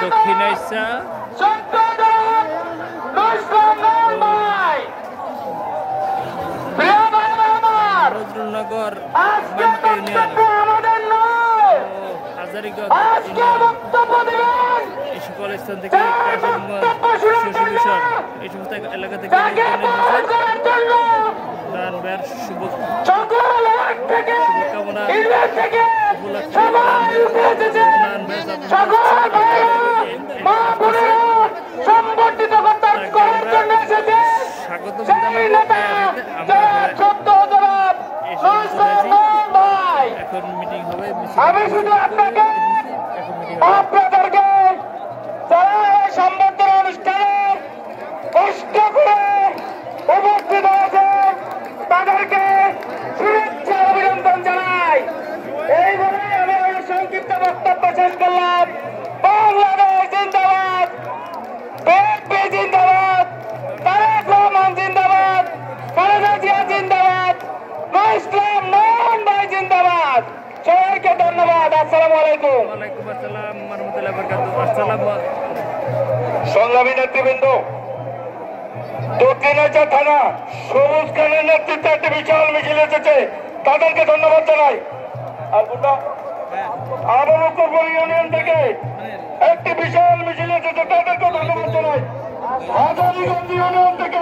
দক্ষিণ আইসা নজরুলনগর এই সকল স্থান থেকে এই সমস্ত এলাকা থেকে শুভকামনা স্বাগত এখন মিটিং হবে। আমি শুধু আপনাকে আপনাদেরকে যারা এই সম্বর্ধনা অনুষ্ঠানে কষ্ট করে উপস্থিত হয়েছেন তাদেরকে শুভেচ্ছা অভিনন্দন জানাই। এই বলে আমি সংক্ষিপ্ত বক্তব্য শেষ করলাম। বাংলাদেশ জিন্দাবাদ, বিএনপি জিন্দাবাদ, তারেক রহমান জিন্দাবাদ, খালেদা জিয়া জিন্দাবাদ, ইসলাম নয়ন ভাই জিন্দাবাদ। সবাইকে ধন্যবাদ। আসসালামু আলাইকুম। ওয়ালাইকুম আসসালাম ওয়া রাহমাতুল্লাহি ওয়া বারাকাতুহু। আসসালামু সংগ্রামী নেতৃবৃন্দ, দক্ষিণ আইসা থানা সবুজ খানের নেতৃত্বে একটি বিশাল মিছিল এসেছে, তাদেরকে ধন্যবাদ জানাই। আর আবরুকুর ইউনিয়ন থেকে একটি বিশাল মিছিল এসেছে, তাদেরকে ধন্যবাদ জানাই। হাজারীগঞ্জ ইউনিয়ন থেকে